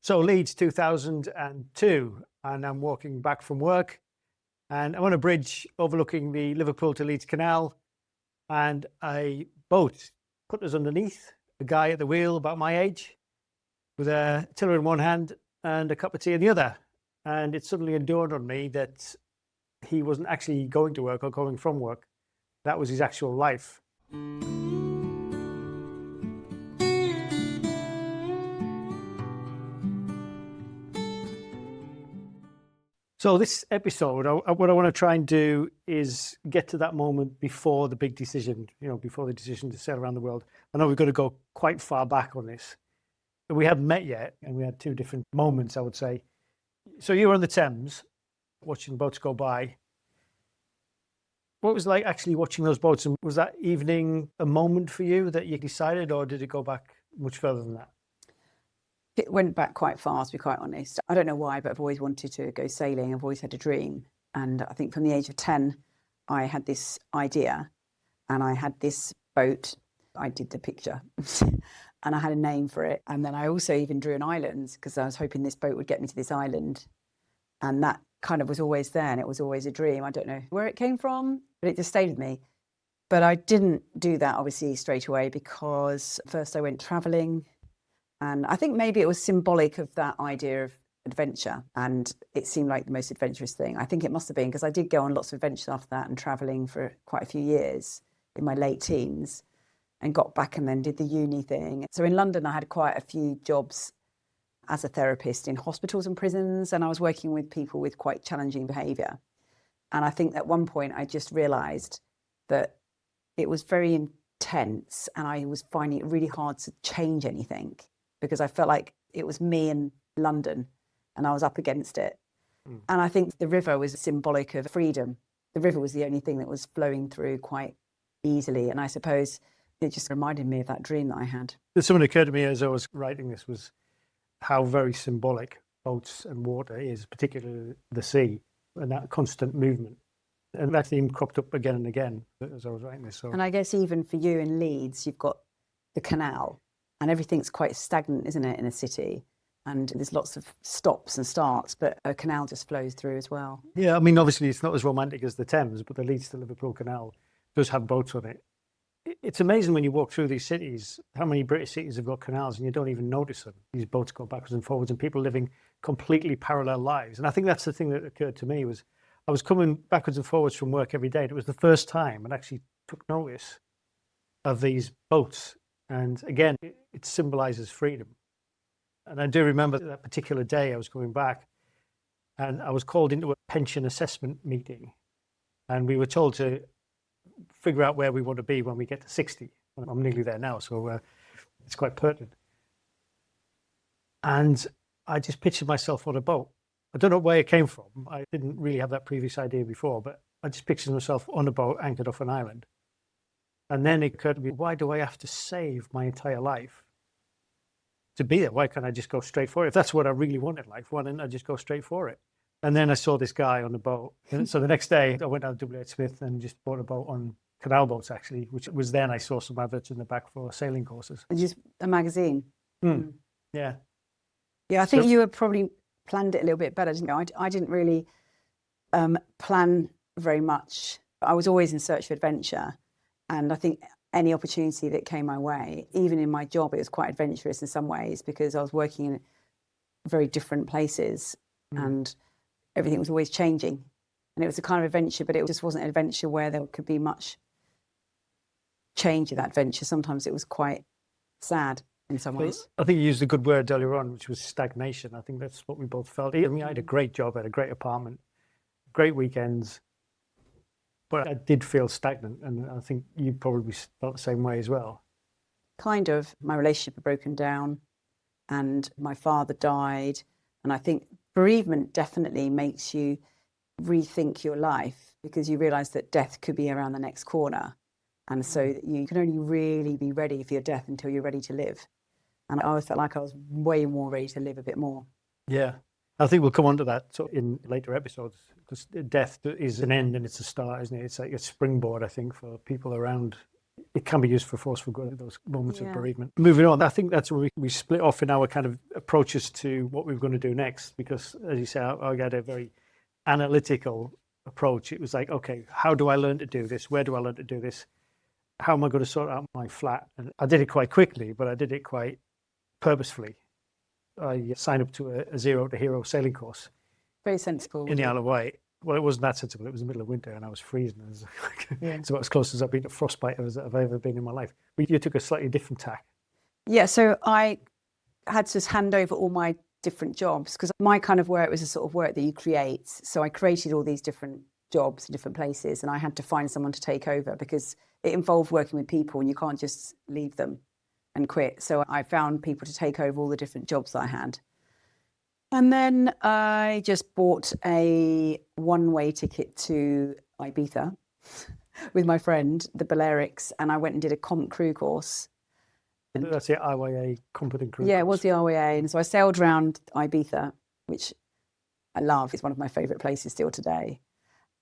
So Leeds 2002, and I'm walking back from work, and I'm on a bridge overlooking the Liverpool to Leeds Canal, and a boat put us underneath, a guy at the wheel about my age, with a tiller in one hand and a cup of tea in the other. And it suddenly dawned on me that he wasn't actually going to work or going from work. That was his actual life. So this episode, what I want to try and do is get to that moment before the big decision, before the decision to sail around the world. I know we've got to go quite far back on this. We haven't met yet, and we had two different moments, I would say. So you were on the Thames, watching boats go by. What was it like actually watching those boats? And was that evening a moment for you that you decided, or did it go back much further than that? It went back quite far, to be quite honest. I don't know why, but I've always wanted to go sailing. I've always had a dream. And I think from the age of 10, I had this idea, and I had this boat. I did the picture and I had a name for it. And then I also even drew an island because I was hoping this boat would get me to this island. And that kind of was always there, and it was always a dream. I don't know where it came from, but it just stayed with me. But I didn't do that, obviously, straight away, because first I went travelling. And I think maybe it was symbolic of that idea of adventure. And it seemed like the most adventurous thing. I think it must have been, because I did go on lots of adventures after that and travelling for quite a few years in my late teens, and got back and then did the uni thing. So in London, I had quite a few jobs as a therapist in hospitals and prisons. And I was working with people with quite challenging behaviour. And I think at one point I just realised that it was very intense, and I was finding it really hard to change anything, because I felt like it was me in London and I was up against it. And I think the river was symbolic of freedom. The river was the only thing that was flowing through quite easily. And I suppose it just reminded me of that dream that I had. Something that occurred to me as I was writing this was how very symbolic boats and water is, particularly the sea, and that constant movement. And that theme cropped up again and again as I was writing this. So. And I guess even for you in Leeds, you've got the canal. And everything's quite stagnant, isn't it, in a city? And there's lots of stops and starts, but a canal just flows through as well. Yeah, I mean, obviously it's not as romantic as the Thames, but the Leeds to Liverpool Canal does have boats on it. It's amazing when you walk through these cities, how many British cities have got canals and you don't even notice them. These boats go backwards and forwards, and people living completely parallel lives. And I think that's the thing that occurred to me was I was coming backwards and forwards from work every day. And it was the first time I actually took notice of these boats. And again, it symbolises freedom. And I do remember that particular day I was coming back, and I was called into a pension assessment meeting. And we were told to figure out where we want to be when we get to 60. I'm nearly there now, so it's quite pertinent. And I just pictured myself on a boat. I don't know where it came from. I didn't really have that previous idea before, but I just pictured myself on a boat anchored off an island. And then it occurred to me, why do I have to save my entire life to be there? Why can't I just go straight for it? If that's what I really want in life, why didn't I just go straight for it? And then I saw this guy on the boat. And so the next day I went down to W.H. Smith and just bought a boat on canal boats, actually, which was then I saw some adverts in the back for sailing courses. Just a magazine. Yeah. Yeah, I think you had probably planned it a little bit better, didn't you? I didn't really plan very much. I was always in search of adventure. And I think any opportunity that came my way, even in my job, it was quite adventurous in some ways, because I was working in very different places and everything was always changing. And it was a kind of adventure, but it just wasn't an adventure where there could be much change in that adventure. Sometimes it was quite sad in some ways. I think you used a good word earlier on, which was stagnation. I think that's what we both felt. I mean, I had a great job, I had a great apartment, great weekends. But I did feel stagnant, and I think you probably felt the same way as well. Kind of. My relationship had broken down, and my father died. And I think bereavement definitely makes you rethink your life, because you realise that death could be around the next corner. And so you can only really be ready for your death until you're ready to live. And I always felt like I was way more ready to live a bit more. Yeah. I think we'll come on to that in later episodes, because death is an end and it's a start, isn't it? It's like a springboard, I think, for people around it can be used for forceful good, those moments of bereavement. Moving on, I think that's where we split off in our kind of approaches to what we were going to do next, because as you say, I had a very analytical approach. It was like, okay, how do I learn to do this? Where do I learn to do this? How am I going to sort out my flat? And I did it quite quickly, but I did it quite purposefully. I signed up to a zero to hero sailing course. Very sensible. In the Isle of Wight. Well, it wasn't that sensible. It was the middle of winter and I was freezing. It's about as close as I've been to frostbite as I've ever been in my life. But you took a slightly different tack. Yeah, so I had to hand over all my different jobs, because my kind of work was a sort of work that you create. So I created all these different jobs in different places, and I had to find someone to take over, because it involved working with people and you can't just leave them and quit. So I found people to take over all the different jobs that I had. And then I just bought a one-way ticket to Ibiza with my friend, the Balearics, and I went and did a comp crew course. That's the IYA competent crew. Yeah, it was the RYA. And so I sailed around Ibiza, which I love. It's one of my favourite places still today.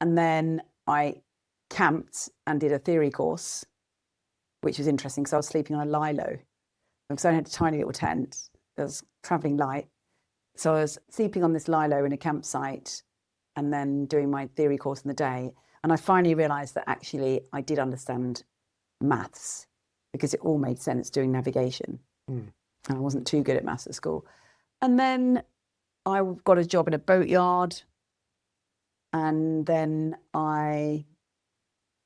And then I camped and did a theory course, which was interesting because I was sleeping on a lilo. Because I had a tiny little tent. I was travelling light. So I was sleeping on this lilo in a campsite and then doing my theory course in the day. And I finally realised that actually I did understand maths, because it all made sense doing navigation. And I wasn't too good at maths at school. And then I got a job in a boatyard. And then I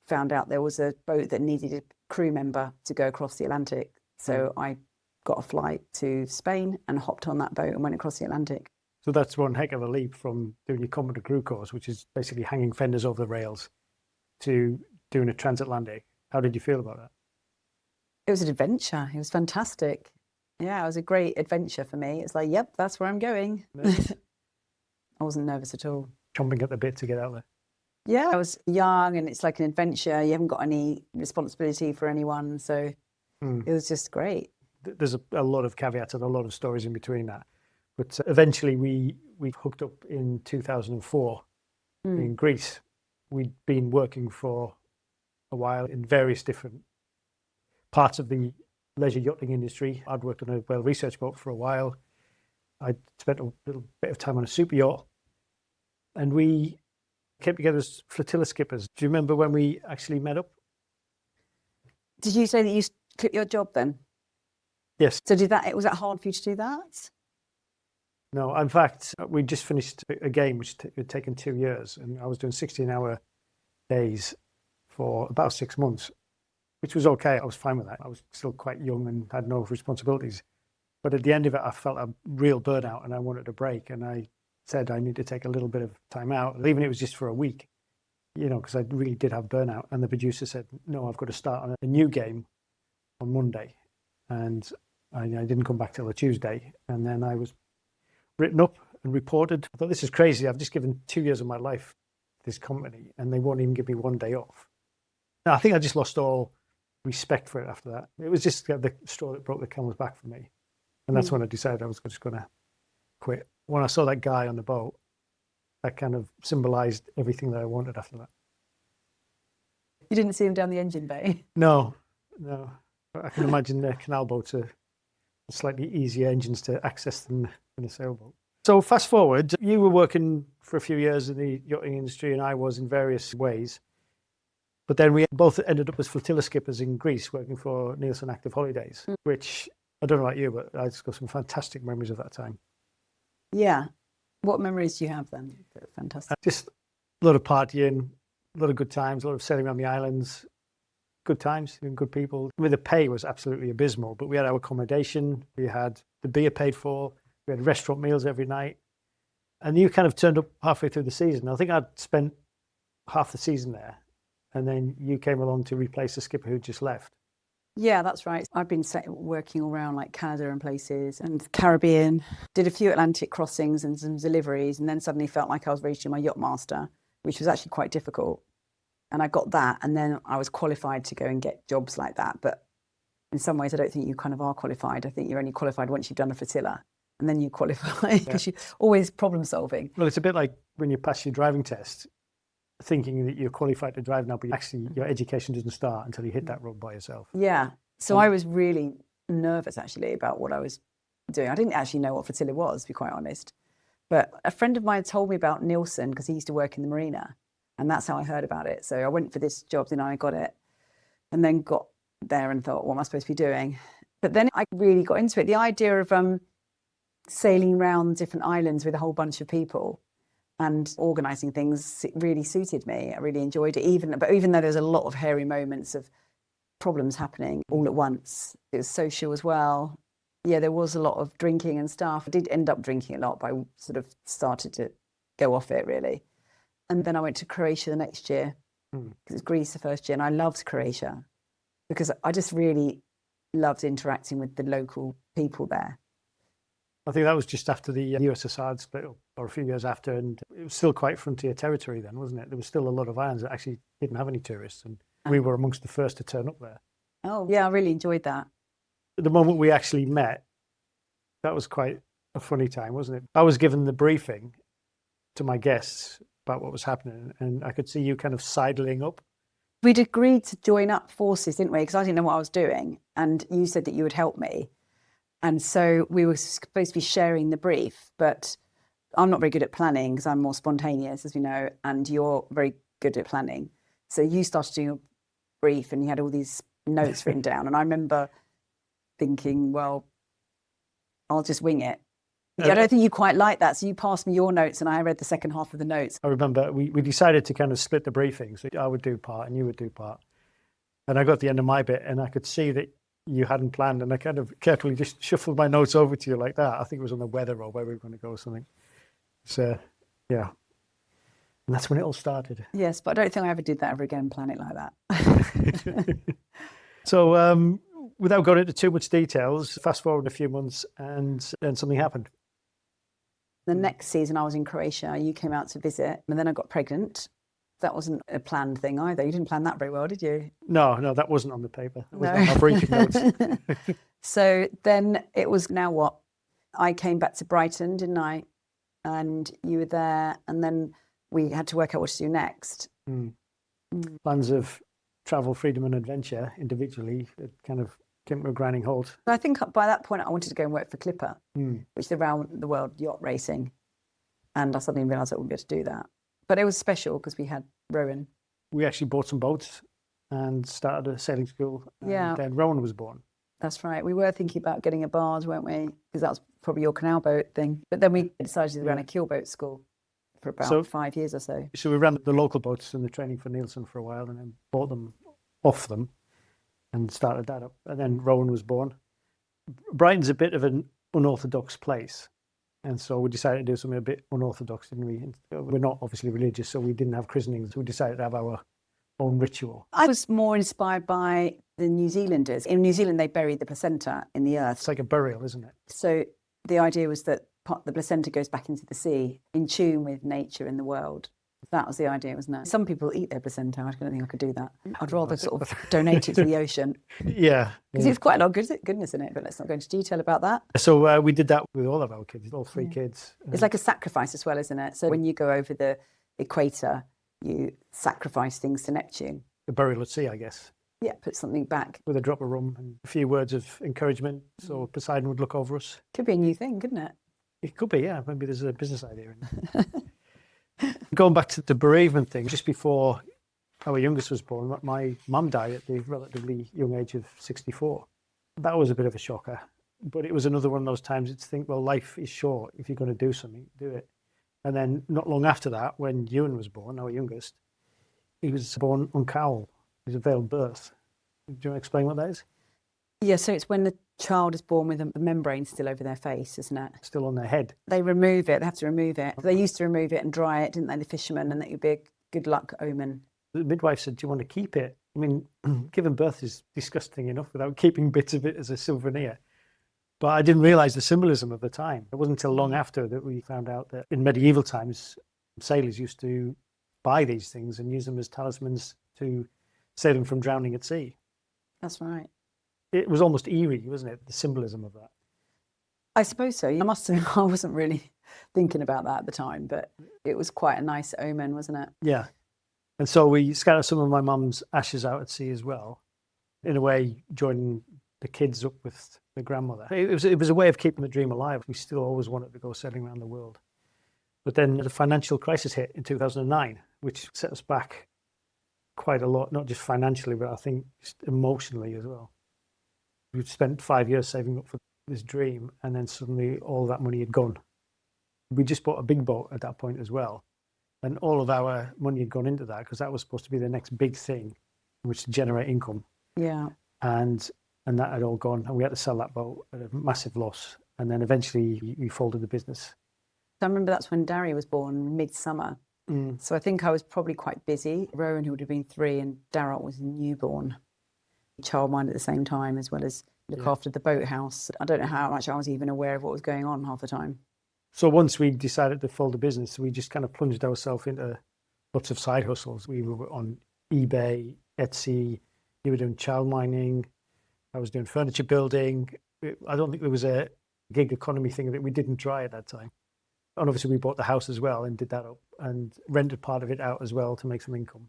found out there was a boat that needed a crew member to go across the Atlantic. So I got a flight to Spain and hopped on that boat and went across the Atlantic. So that's one heck of a leap from doing your competent crew course, which is basically hanging fenders over the rails, to doing a transatlantic. How did you feel about that? It was an adventure. It was fantastic. Yeah, it was a great adventure for me. It's like, yep, that's where I'm going. I wasn't nervous at all. Chomping at the bit to get out there. Yeah, I was young and it's like an adventure. You haven't got any responsibility for anyone. So it was just great. There's a lot of caveats and a lot of stories in between that. But eventually we hooked up in 2004 in Greece. We'd been working for a while in various different parts of the leisure yachting industry. I'd worked on a whale research boat for a while. I'd spent a little bit of time on a super yacht. And we came together as flotilla skippers. Do you remember when we actually met up? Did you say that you quit your job then? Yes. So was that hard for you to do that? No, in fact, we just finished a game which had taken 2 years, and I was doing 16-hour days for about 6 months, which was okay. I was fine with that. I was still quite young and had no responsibilities. But at the end of it, I felt a real burnout and I wanted a break. And I said I need to take a little bit of time out, even if it was just for a week, because I really did have burnout. And the producer said, no, I've got to start on a new game on Monday. And I didn't come back till a Tuesday. And then I was written up and reported. I thought, this is crazy. I've just given 2 years of my life to this company and they won't even give me one day off. I think I just lost all respect for it after that. It was just the straw that broke the camel's back for me. And that's when I decided I was just going to quit. When I saw that guy on the boat, that kind of symbolized everything that I wanted after that. You didn't see him down the engine bay? No. I can imagine the canal boats are slightly easier engines to access than a sailboat. So fast forward, you were working for a few years in the yachting industry and I was in various ways. But then we both ended up as flotilla skippers in Greece working for Nielsen Active Holidays, which, I don't know about you, but I just got some fantastic memories of that time. Yeah. What memories do you have then? Fantastic. Just a lot of partying, a lot of good times, a lot of sailing around the islands, good times and good people. I mean, the pay was absolutely abysmal, but we had our accommodation, we had the beer paid for, we had restaurant meals every night. And you kind of turned up halfway through the season. I think I'd spent half the season there. And then you came along to replace the skipper who just left. Yeah, that's right. I've been working all around like Canada and places and the Caribbean, did a few Atlantic crossings and some deliveries, and then suddenly felt like I was ready to do my yacht master, which was actually quite difficult. And I got that, and then I was qualified to go and get jobs like that. But in some ways, I don't think you kind of are qualified. I think you're only qualified once you've done a flotilla, and then you qualify because you're always problem solving. Well, it's a bit like when you pass your driving test, thinking that you're qualified to drive now, but actually your education doesn't start until you hit that road by yourself. Yeah. So I was really nervous actually about what I was doing. I didn't actually know what flotilla was, to be quite honest. But a friend of mine told me about Nielsen because he used to work in the marina. And that's how I heard about it. So I went for this job, then I got it. And then got there and thought, what am I supposed to be doing? But then I really got into it. The idea of sailing around different islands with a whole bunch of people and organising things really suited me. I really enjoyed it, even though there's a lot of hairy moments of problems happening all at once. It was social as well. Yeah, there was a lot of drinking and stuff. I did end up drinking a lot, but I sort of started to go off it, really. And then I went to Croatia the next year, because it was Greece the first year, and I loved Croatia because I just really loved interacting with the local people there. I think that was just after the USSR had split up, or a few years after, and it was still quite frontier territory then, wasn't it? There was still a lot of islands that actually didn't have any tourists, and we were amongst the first to turn up there. Oh, yeah, I really enjoyed that. The moment we actually met, that was quite a funny time, wasn't it? I was given the briefing to my guests about what was happening, and I could see you kind of sidling up. We'd agreed to join up forces, didn't we? Because I didn't know what I was doing, and you said that you would help me. And so we were supposed to be sharing the brief, but I'm not very good at planning because I'm more spontaneous, as we know, and you're very good at planning. So you started doing a brief and you had all these notes written down. And I remember thinking, well, I'll just wing it. I don't think you quite like that. So you passed me your notes and I read the second half of the notes. I remember we decided to kind of split the briefing. So I would do part and you would do part. And I got to the end of my bit and I could see that you hadn't planned. And I kind of carefully just shuffled my notes over to you like that. I think it was on the weather or where we were going to go or something. So, yeah. And that's when it all started. Yes, but I don't think I ever did that ever again, plan it like that. So, without going into too much details, fast forward a few months and then something happened. The next season I was in Croatia, you came out to visit, and then I got pregnant. That wasn't a planned thing either. You didn't plan that very well, did you? No, that wasn't on the paper. That wasn't on my briefing notes. So then it was, now what? I came back to Brighton, didn't I? And you were there, and then we had to work out what to do next. Plans of travel, freedom and adventure individually, it kind of came to a grinding halt. I think by that point I wanted to go and work for Clipper, which is around the world yacht racing. And I suddenly realised I wouldn't be able to do that. But it was special because we had Rowan. We actually bought some boats and started a sailing school. And then Rowan was born. That's right. We were thinking about getting a barge, weren't we? Because that was probably your canal boat thing. But then we decided to run a keelboat school for about 5 years or so. So we ran the local boats and the training for Nielsen for a while and then bought them off them and started that up. And then Rowan was born. Brighton's a bit of an unorthodox place. And so we decided to do something a bit unorthodox, didn't we? We're not obviously religious, so we didn't have christenings. So we decided to have our own ritual. I was more inspired by the New Zealanders. In New Zealand, they bury the placenta in the earth. It's like a burial, isn't it? So the idea was that the placenta goes back into the sea, in tune with nature and the world. That was the idea, wasn't it? Some people eat their placenta. I don't think I could do that. I'd rather sort of donate it to the ocean. Yeah. Because it's quite a lot of goodness in it, but let's not go into detail about that. So we did that with all of our kids, all three kids. It's like a sacrifice as well, isn't it? So when you go over the equator, you sacrifice things to Neptune. The burial at sea, I guess. Yeah, put something back. With a drop of rum and a few words of encouragement, so Poseidon would look over us. Could be a new thing, couldn't it? It could be, yeah. Maybe there's a business idea in it. Going back to the bereavement thing, just before our youngest was born, my mum died at the relatively young age of 64. That was a bit of a shocker. But it was another one of those times to think, well, life is short. If you're going to do something, do it. And then not long after that, when Yewan was born, our youngest, he was born uncowl. It was a veiled birth. Do you want to explain what that is? Yeah, so it's when the child is born with a membrane still over their face, isn't it? Still on their head. They remove it. They have to remove it. They used to remove it and dry it, didn't they, the fishermen, and that would be a good luck omen. The midwife said, do you want to keep it? I mean, giving birth is disgusting enough without keeping bits of it as a souvenir. But I didn't realise the symbolism of the time. It wasn't until long after that we found out that in medieval times, sailors used to buy these things and use them as talismans to save them from drowning at sea. That's right. It was almost eerie, wasn't it? The symbolism of that. I suppose so. I wasn't really thinking about that at the time, but it was quite a nice omen, wasn't it? Yeah. And so we scattered some of my mum's ashes out at sea as well, in a way joining the kids up with the grandmother. It was a way of keeping the dream alive. We still always wanted to go sailing around the world. But then the financial crisis hit in 2009, which set us back quite a lot, not just financially, but I think just emotionally as well. We'd spent 5 years saving up for this dream, and then suddenly all that money had gone. We just bought a big boat at that point as well. And all of our money had gone into that because that was supposed to be the next big thing, which to generate income. Yeah. And that had all gone, and we had to sell that boat at a massive loss. And then eventually we folded the business. I remember that's when Darry was born, midsummer. So I think I was probably quite busy. Rowan, who would have been 3, and Darroch was a newborn. Childmind at the same time, as well as look after the boathouse. I don't know how much I was even aware of what was going on half the time. So once we decided to fold the business, we just kind of plunged ourselves into lots of side hustles. We were on eBay, Etsy. You were doing child mining. I was doing furniture building. I don't think there was a gig economy thing that we didn't try at that time. And obviously we bought the house as well and did that up and rented part of it out as well to make some income.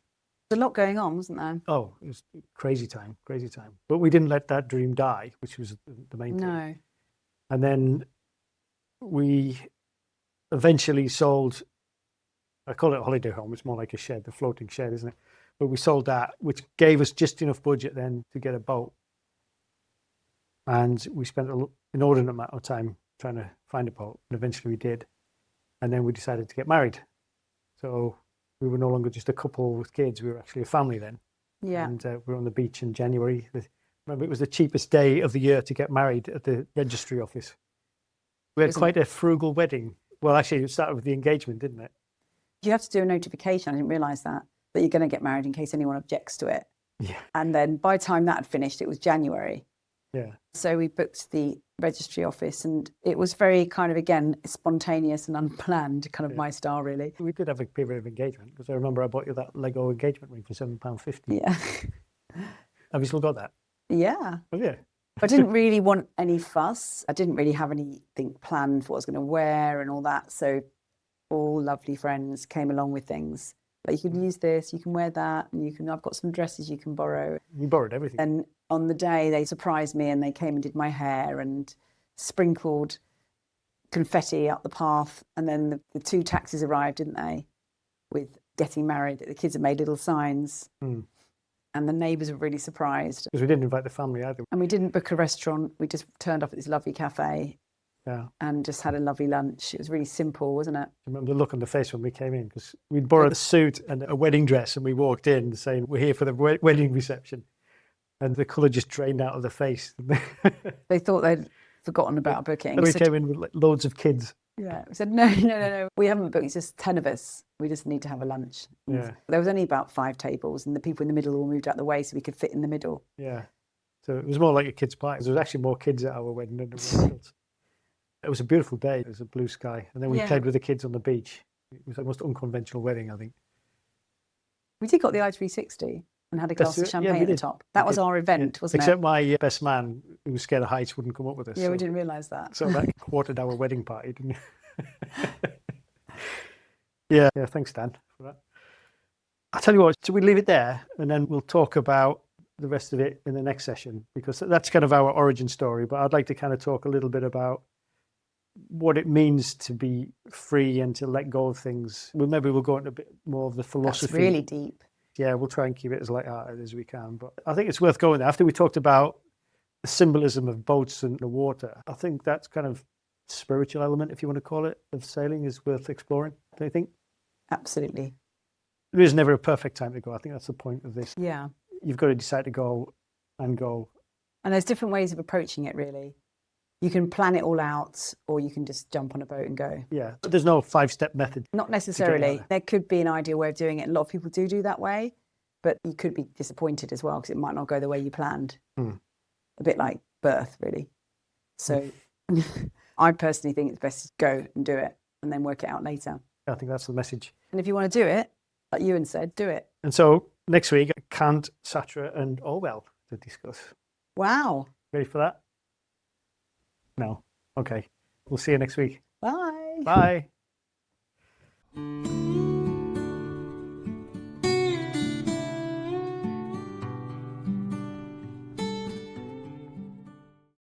There's a lot going on, wasn't there? Oh, it was crazy time. But we didn't let that dream die, which was the main thing. No. And then we eventually sold, I call it a holiday home, it's more like a shed, the floating shed, isn't it? But we sold that, which gave us just enough budget then to get a boat. And we spent an inordinate amount of time trying to find a boat, and eventually we did. And then we decided to get married. So we were no longer just a couple with kids, we were actually a family then. Yeah. And we were on the beach in January. Remember, it was the cheapest day of the year to get married at the registry office. We had quite a frugal wedding. Well, actually, it started with the engagement, didn't it? You have to do a notification. I didn't realise that you're going to get married in case anyone objects to it. Yeah. And then by the time that had finished, it was January. Yeah. So we booked the registry office, and it was very kind of, again, spontaneous and unplanned, kind of my style, really. We did have a period of engagement because I remember I bought you that Lego engagement ring for £7.50. Yeah. Have you still got that? Yeah. Oh, yeah. I didn't really want any fuss. I didn't really have anything planned for what I was going to wear and all that. So all lovely friends came along with things. Like, you can use this, you can wear that, and I've got some dresses you can borrow. You borrowed everything. And on the day they surprised me and they came and did my hair and sprinkled confetti up the path. And then the 2 taxis arrived, didn't they? With getting married. The kids had made little signs. And the neighbours were really surprised. Because we didn't invite the family either. And we didn't book a restaurant. We just turned up at this lovely cafe. Yeah. And just had a lovely lunch. It was really simple, wasn't it? I remember the look on the face when we came in, because we'd borrowed a suit and a wedding dress, and we walked in saying, we're here for the wedding reception. And the colour just drained out of the face. They thought they'd forgotten about booking. And we came in with loads of kids. Yeah, we said, no. We haven't booked. It's just 10 of us. We just need to have a lunch. Yeah. There was only about 5 tables, and the people in the middle all moved out the way so we could fit in the middle. Yeah. So it was more like a kid's party. There was actually more kids at our wedding than there were adults. It was a beautiful day. It was a blue sky. And then we played with the kids on the beach. It was the most unconventional wedding, I think. We did got the I-360 and had a glass of champagne at the top. That was our event, wasn't it? Except my best man, who was scared of heights, wouldn't come up with us. Yeah, we didn't realise that. So that quartered our wedding party, didn't it? Yeah, thanks, Dan, for that. I'll tell you what, so we leave it there, and then we'll talk about the rest of it in the next session, because that's kind of our origin story. But I'd like to kind of talk a little bit about what it means to be free and to let go of things. Maybe we'll go into a bit more of the philosophy. That's really deep. Yeah, we'll try and keep it as light-hearted as we can. But I think it's worth going there. After we talked about the symbolism of boats and the water, I think that's kind of spiritual element, if you want to call it, of sailing is worth exploring, don't you think? Absolutely. There is never a perfect time to go. I think that's the point of this. Yeah. You've got to decide to go and go. And there's different ways of approaching it, really. You can plan it all out, or you can just jump on a boat and go. Yeah, but there's no 5-step method. Not necessarily. There could be an ideal way of doing it. A lot of people do that way, but you could be disappointed as well because it might not go the way you planned. A bit like birth, really. So I personally think it's best to go and do it and then work it out later. I think that's the message. And if you want to do it, like Yewan said, do it. And so next week, Kant, Sartre and Orwell to discuss. Wow. Ready for that? No. Okay. We'll see you next week. Bye. Bye.